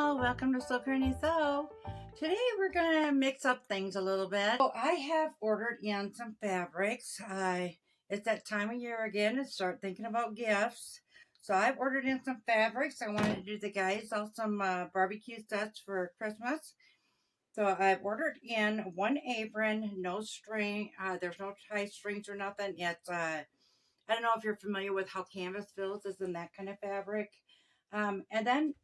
all, welcome to Sew Kearney Sew. Today we're gonna mix up things a little bit. So I have ordered in some fabrics. It's that time of year again to start thinking about gifts. So I've ordered in some fabrics. I wanted to do the guys all some barbecue sets for Christmas. So I've ordered in one apron, no string. There's no tie strings or nothing. It's I don't know if you're familiar with how canvas fills is in that kind of fabric. And then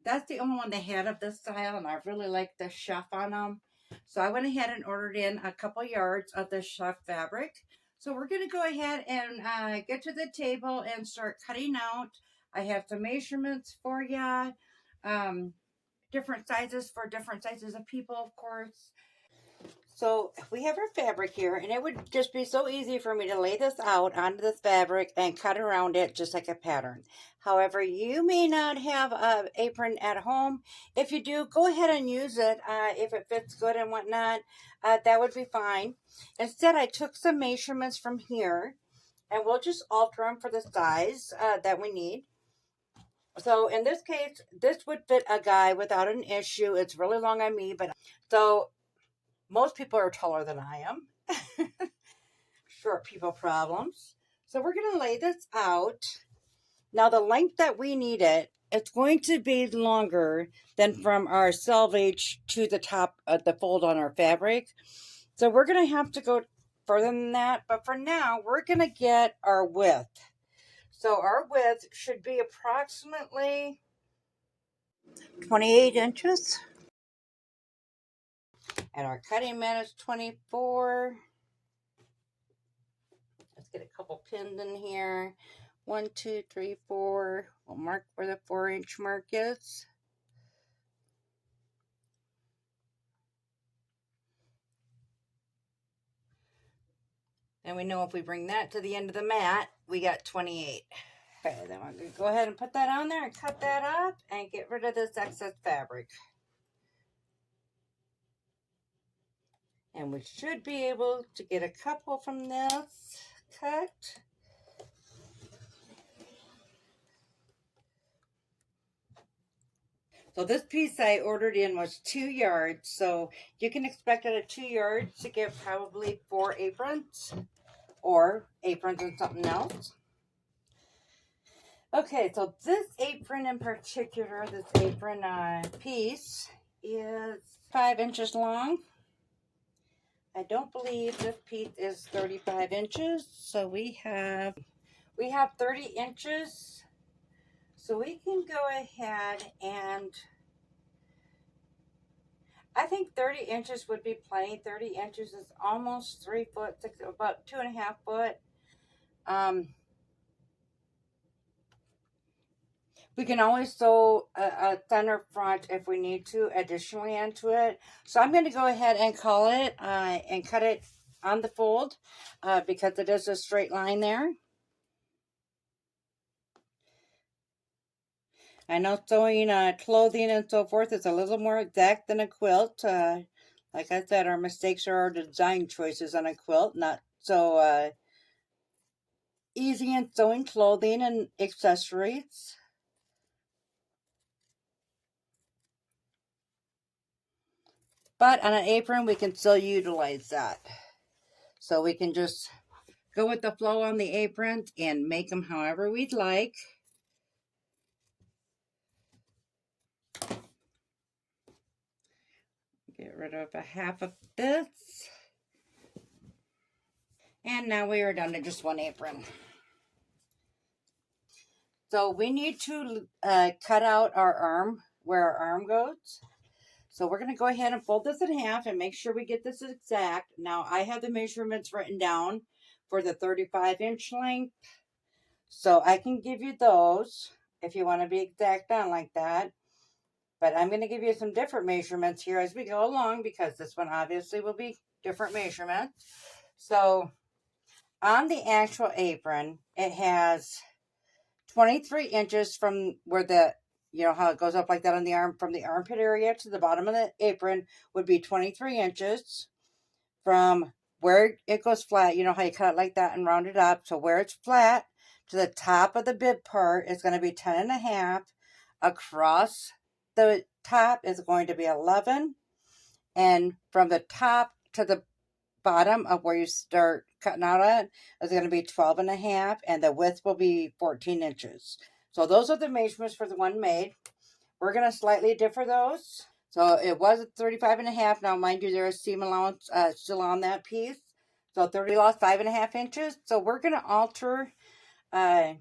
that's the only one they had of this style, and I really like the chef on them. So I went ahead and ordered in a couple yards of the chef fabric. So we're going to go ahead and get to the table and start cutting out. I have some measurements for you, different sizes for different sizes of people, of course. So we have our fabric here, and it would just be so easy for me to lay this out onto this fabric and cut around it just like a pattern. However, you may not have an apron at home. If you do, go ahead and use it. If it fits good and whatnot, that would be fine. Instead, I took some measurements from here, and we'll just alter them for the size that we need. So in this case, this would fit a guy without an issue. It's really long on me, but so most people are taller than I am. Short people problems. So we're going to lay this out. Now the length that we need it's going to be longer than from our selvage to the top of the fold on our fabric. So we're going to have to go further than that. But for now, we're going to get our width. So our width should be approximately 28 inches. And our cutting mat is 24. Let's get a couple pins in here. 1, 2, 3, 4. We'll mark where the 4-inch mark is. And we know if we bring that to the end of the mat, we got 28. Okay, then we're going to go ahead and put that on there and cut that up and get rid of this excess fabric. And we should be able to get a couple from this cut. So this piece I ordered in was 2 yards. So you can expect out of 2 yards to get probably 4 aprons or aprons and something else. Okay, so this apron in particular, this apron piece is 5 inches long. I don't believe this piece is 35 inches. So we have 30 inches. So we can go ahead and I think 30 inches would be plenty. 30 inches is almost 3 foot, about 2.5 foot. We can always sew a center front if we need to additionally into it. So I'm going to go ahead and call it and cut it on the fold because it is a straight line there. I know sewing clothing and so forth is a little more exact than a quilt. Like I said, our mistakes are our design choices on a quilt, not so easy in sewing clothing and accessories. But on an apron, we can still utilize that. So we can just go with the flow on the apron and make them however we'd like. Get rid of a half of this. And now we are down to just one apron. So we need to cut out our arm, where our arm goes. So we're going to go ahead and fold this in half and make sure we get this exact. Now I have the measurements written down for the 35-inch length. So I can give you those if you want to be exact on like that. But I'm going to give you some different measurements here as we go along because this one obviously will be different measurements. So on the actual apron, it has 23 inches from where the, you know how it goes up like that on the arm, from the armpit area to the bottom of the apron would be 23 inches. From where it goes flat, you know how you cut it like that and round it up. So where it's flat to the top of the bib part is going to be 10.5 across the top is going to be 11, and from the top to the bottom of where you start cutting out at is going to be 12 and a half, and the width will be 14 inches. So those are the measurements for the one made. We're going to slightly differ those. So it was at 35 and a half. Now, mind you, there is seam allowance still on that piece. So 30 lost 5.5 inches. So we're going to alter uh,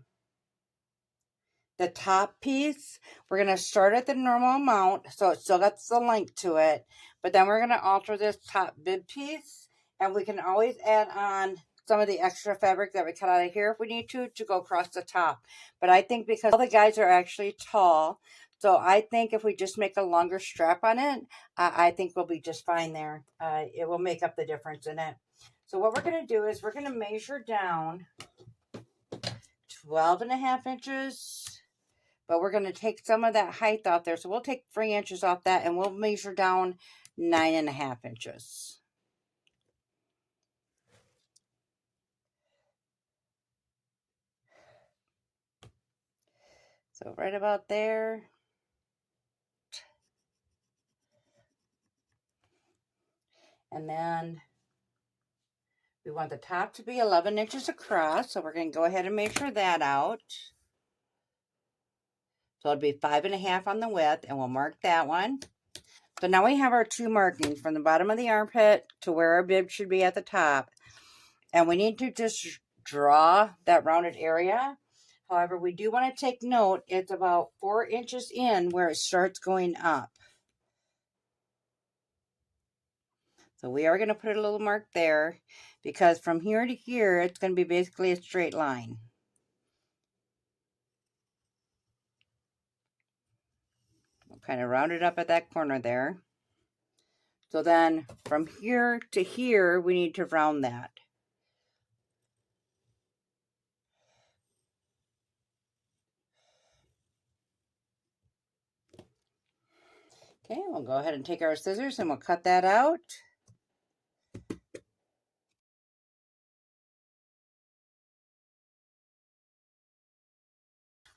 the top piece. We're going to start at the normal amount, so it still got the length to it. But then we're going to alter this top bib piece, and we can always add on some of the extra fabric that we cut out of here if we need to go across the top. But I think because all the guys are actually tall, so I think if we just make a longer strap on it, I think we'll be just fine there. It will make up the difference in it. So what we're going to do is we're going to measure down 12 and a half inches. But we're going to take some of that height out there. So we'll take 3 inches off that, and we'll measure down 9.5 inches. So right about there. And then we want the top to be 11 inches across. So we're going to go ahead and measure that out. So it'll be 5.5 on the width, and we'll mark that one. So now we have our two markings from the bottom of the armpit to where our bib should be at the top. And we need to just draw that rounded area. However, we do want to take note, it's about 4 inches in where it starts going up. So we are going to put a little mark there, because from here to here, it's going to be basically a straight line. We'll kind of round it up at that corner there. So then from here to here, we need to round that. Okay, we'll go ahead and take our scissors and we'll cut that out.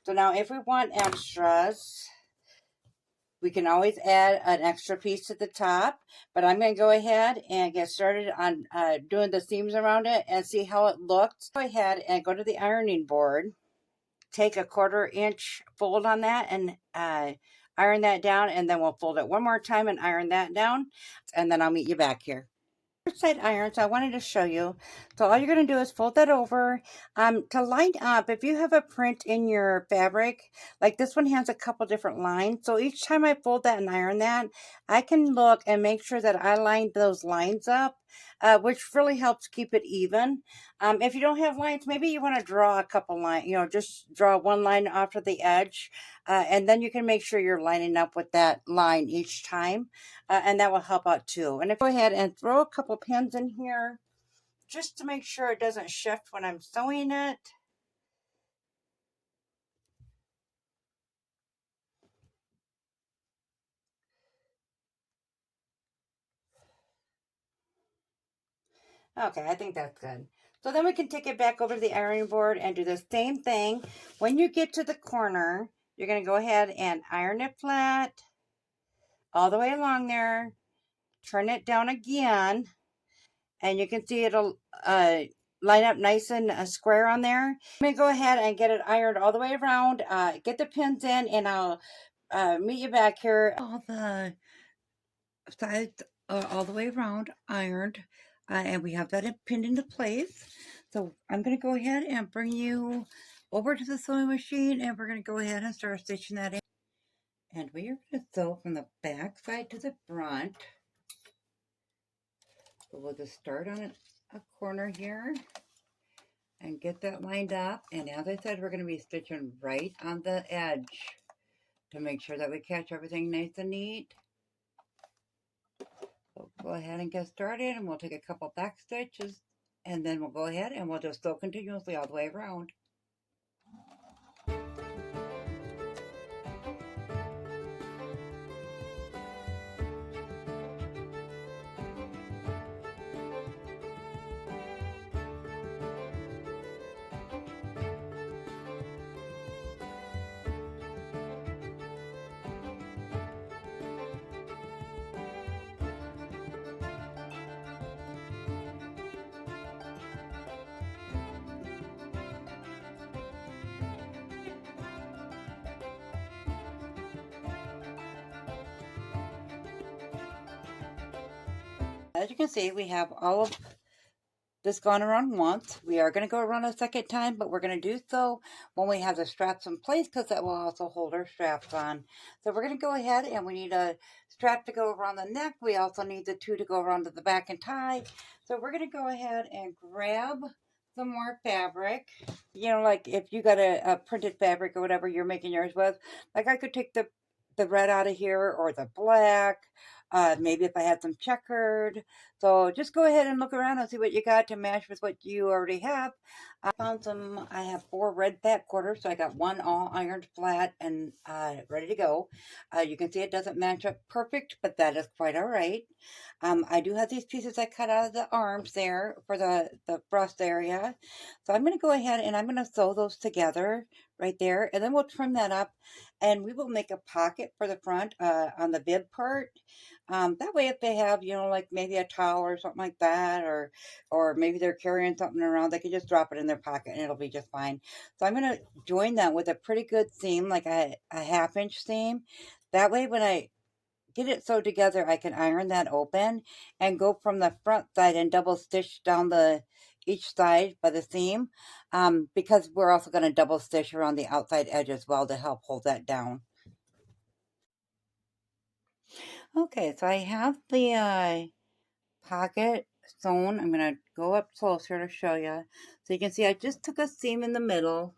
So now if we want extras, we can always add an extra piece to the top, but I'm going to go ahead and get started on doing the seams around it and see how it looks. Go ahead and go to the ironing board, take a 1/4 inch fold on that, and iron that down, and then we'll fold it one more time and iron that down, and then I'll meet you back here. Side irons I wanted to show you. So all you're going to do is fold that over. To line up, if you have a print in your fabric, like this one has a couple different lines, so each time I fold that and iron that, I can look and make sure that I lined those lines up, which really helps keep it even. If you don't have lines, maybe you want to draw a couple lines, just draw one line off of the edge, and then you can make sure you're lining up with that line each time, and that will help out too. And go ahead and throw a couple pins in here just to make sure it doesn't shift when I'm sewing it. Okay, I think that's good. So then we can take it back over to the ironing board and do the same thing. When you get to the corner, you're going to go ahead and iron it flat all the way along there. Turn it down again, and you can see it'll line up nice and square on there. I'm going to go ahead and get it ironed all the way around. Get the pins in, and I'll meet you back here. All the sides all the way around ironed, and we have that pinned into place. So I'm going to go ahead and bring you over to the sewing machine, and we're going to go ahead and start stitching that in. And we are going to sew from the back side to the front. So we'll just start on a corner here and get that lined up. And as I said, we're going to be stitching right on the edge to make sure that we catch everything nice and neat. So go ahead and get started, and we'll take a couple back stitches, and then we'll go ahead and we'll just sew continuously all the way around. As you can see, we have all of this gone around once. We are going to go around a second time, but we're going to do so when we have the straps in place, because that will also hold our straps on. So we're going to go ahead, and we need a strap to go around the neck. We also need the two to go around to the back and tie. So we're going to go ahead and grab some more fabric. You know, like if you got a printed fabric or whatever you're making yours with, like I could take the red out of here, or the black, maybe if I had some checkered. So just go ahead and look around and see what you got to match with what you already have. I have 4 red fat quarters, so I got one all ironed flat and ready to go. You can see it doesn't match up perfect, but that is quite all right. I do have these pieces I cut out of the arms there for the breast area. So I'm going to go ahead and I'm going to sew those together right there, and then we'll trim that up, and we will make a pocket for the front on the bib part. That way, if they have, you know, like maybe a towel or something like that, or maybe they're carrying something around, they can just drop it in their pocket and it'll be just fine. So I'm going to join that with a pretty good seam, like a half-inch seam. That way, when I get it sewed together, I can iron that open and go from the front side and double stitch down each side by the seam, because we're also going to double stitch around the outside edge as well to help hold that down. Okay, so I have the pocket sewn. I'm going to go up closer to show you. So you can see I just took a seam in the middle,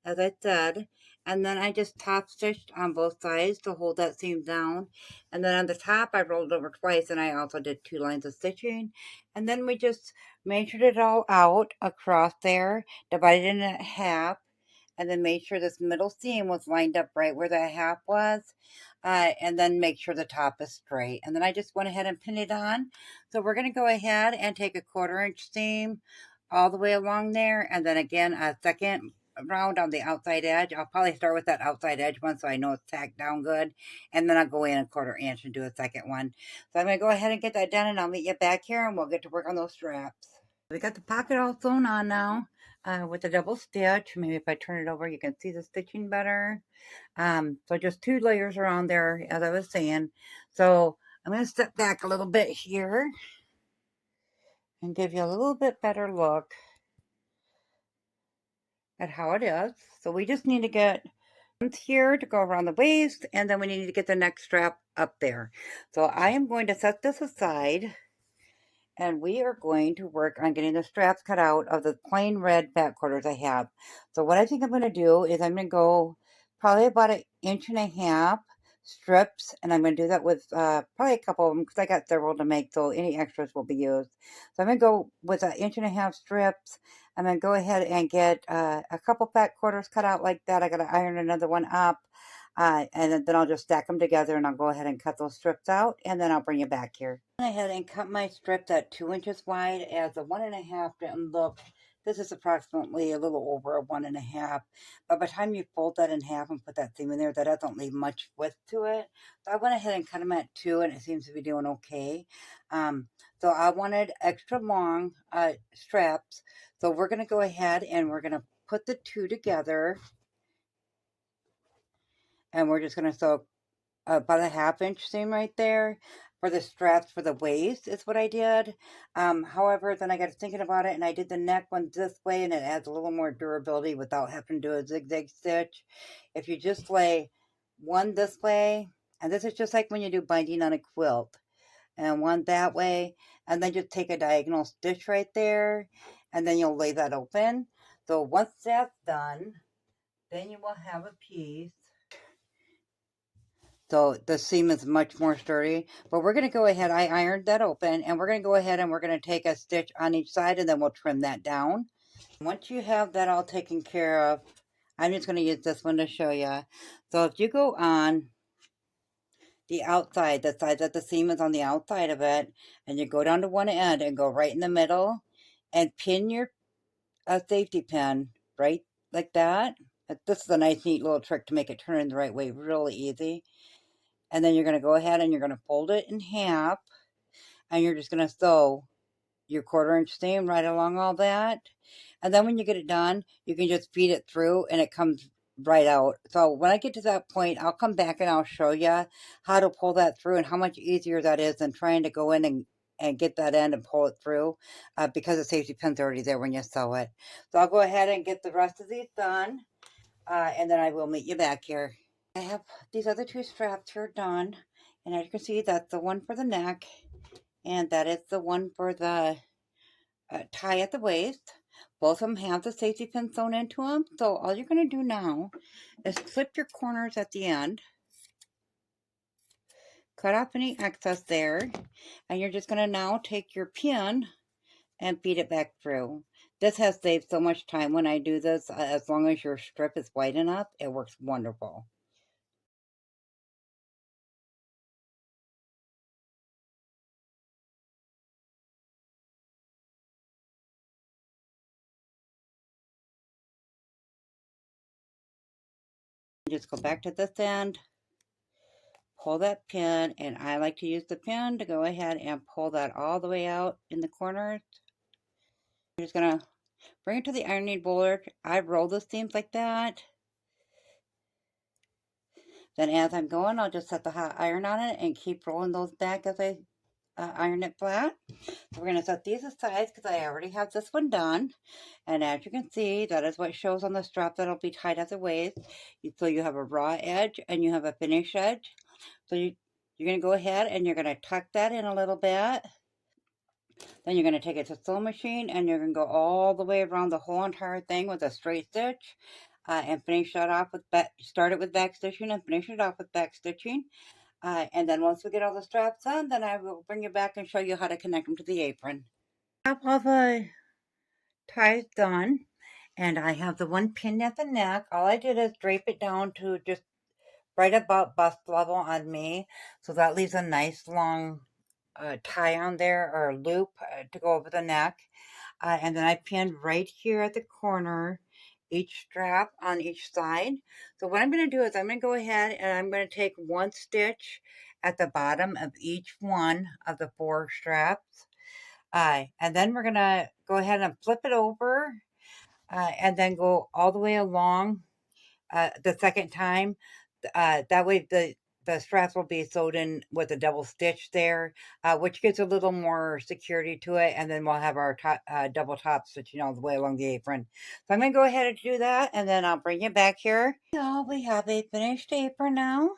as I said, and then I just top stitched on both sides to hold that seam down. And then on the top, I rolled over twice, and I also did 2 lines of stitching. And then we just measured it all out across there, divided it in half, and then made sure this middle seam was lined up right where the half was, and then make sure the top is straight. And then I just went ahead and pinned it on. So we're going to go ahead and take a 1/4 inch seam all the way along there, and then again a second round on the outside edge. I'll probably start with that outside edge one so I know it's tacked down good, and then I'll go in a 1/4 inch and do a second one. So I'm going to go ahead and get that done, and I'll meet you back here and we'll get to work on those straps. We got the pocket all sewn on now, with a double stitch. Maybe if I turn it over, you can see the stitching better. So just 2 layers around there, as I was saying. So I'm going to step back a little bit here and give you a little bit better look at how it is. So we just need to get here to go around the waist, and then we need to get the neck strap up there. So I am going to set this aside, and we are going to work on getting the straps cut out of the plain red back quarters I have. So what I think I'm going to do is I'm going to go probably about 1.5 inch strips, and I'm going to do that with probably a couple of them because I got several to make, so any extras will be used. So I'm going to go with 1.5 inch strips. I'm going to go ahead and get a couple back quarters cut out like that. I got to iron another one up. And then I'll just stack them together, and I'll go ahead and cut those strips out, and then I'll bring you back here. I went ahead and cut my strip at 2 inches wide, as the 1.5 didn't look. This is approximately a little over a 1.5. But by the time you fold that in half and put that seam in there, that doesn't leave much width to it. So I went ahead and cut them at 2, and it seems to be doing okay. So I wanted extra long straps. So we're going to go ahead and we're going to put the 2 together. And we're just going to sew about a 1/2 inch seam right there for the straps for the waist is what I did. However, then I got thinking about it, and I did the neck one this way, and it adds a little more durability without having to do a zigzag stitch. If you just lay one this way, and this is just like when you do binding on a quilt, and one that way, and then just take a diagonal stitch right there, and then you'll lay that open. So once that's done, then you will have a piece. So the seam is much more sturdy. But we're going to go ahead. I ironed that open, and we're going to go ahead and we're going to take a stitch on each side, and then we'll trim that down. Once you have that all taken care of, I'm just going to use this one to show you. So if you go on the outside, the side that the seam is on the outside of it, and you go down to one end and go right in the middle and pin your safety pin right like that. This is a nice, neat little trick to make it turn in the right way, really easy. And then you're going to go ahead and you're going to fold it in half, and you're just going to sew your 1/4 inch seam right along all that. And then when you get it done, you can just feed it through and it comes right out. So when I get to that point, I'll come back and I'll show you how to pull that through and how much easier that is than trying to go in and and get that end and pull it through because the safety pin's already there when you sew it. So I'll go ahead and get the rest of these done, and then I will meet you back here. I have these other two straps here done, and as you can see, that's the one for the neck, and that is the one for the tie at the waist. Both of them have the safety pin sewn into them. So all you're going to do now is clip your corners at the end, cut off any excess there, and you're just going to now take your pin and feed it back through. This has saved so much time when I do this. As long as your strip is wide enough, it works wonderful. Just go back to this end, pull that pin, and I like to use the pin to go ahead and pull that all the way out in the corners. You're just going to bring it to the ironing board. I roll the seams like that. Then as I'm going, I'll just set the hot iron on it and keep rolling those back as I iron it flat. So we're going to set these aside because I already have this one done. And as you can see, that is what shows on the strap that'll be tied at the waist. So you have a raw edge and you have a finish edge. So you're going to go ahead and you're going to tuck that in a little bit. Then you're going to take it to the sewing machine and you're going to go all the way around the whole entire thing with a straight stitch. And finish that off with start it with back stitching and finish it off with back stitching. And then once we get all the straps on, then I will bring you back and show you how to connect them to the apron. Top of the ties done, and I have the one pinned at the neck. All I did is drape it down to just right about bust level on me, so that leaves a nice long tie on there or loop to go over the neck. And then I pinned right here at the corner each strap on each side. So what I'm going to do is I'm going to go ahead and I'm going to take one stitch at the bottom of each one of the 4 straps. And then we're going to go ahead and flip it over and then go all the way along the second time. That way the straps will be sewed in with a double stitch there, which gives a little more security to it. And then we'll have our double top stitching all the way along the apron. So I'm going to go ahead and do that, and then I'll bring it back here. So we have a finished apron now.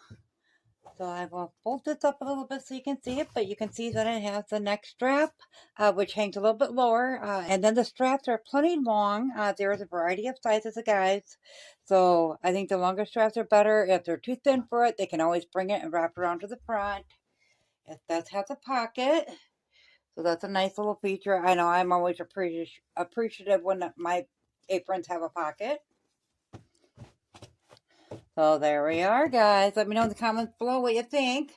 So I will fold this up a little bit so you can see it, but you can see that it has the neck strap, which hangs a little bit lower. And then the straps are plenty long. There's a variety of sizes of guys. So I think the longer straps are better. If they're too thin for it, they can always bring it and wrap it around to the front. It does have a pocket. So that's a nice little feature. I know I'm always appreciative when my aprons have a pocket. So there we are, guys. Let me know in the comments below what you think.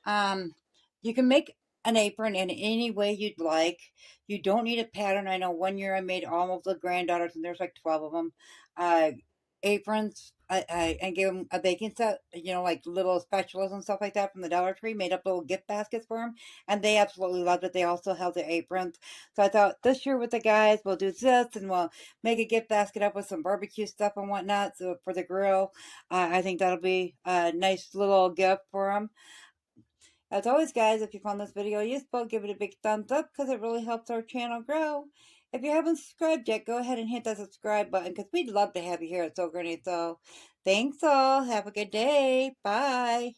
You can make an apron in any way you'd like. You don't need a pattern. I know one year I made all of the granddaughters, and there's like 12 of them. Aprons. I gave them a baking set, you know, like little spatulas and stuff like that from the Dollar Tree, made up little gift baskets for them, and they absolutely loved it. They also held the aprons. So I thought this year with the guys, we'll do this, and we'll make a gift basket up with some barbecue stuff and whatnot so for the grill. I think that'll be a nice little gift for them. As always, guys, if you found this video useful, give it a big thumbs up because it really helps our channel grow. If you haven't subscribed yet, go ahead and hit that subscribe button because we'd love to have you here at So Granny. So thanks all. Have a good day. Bye.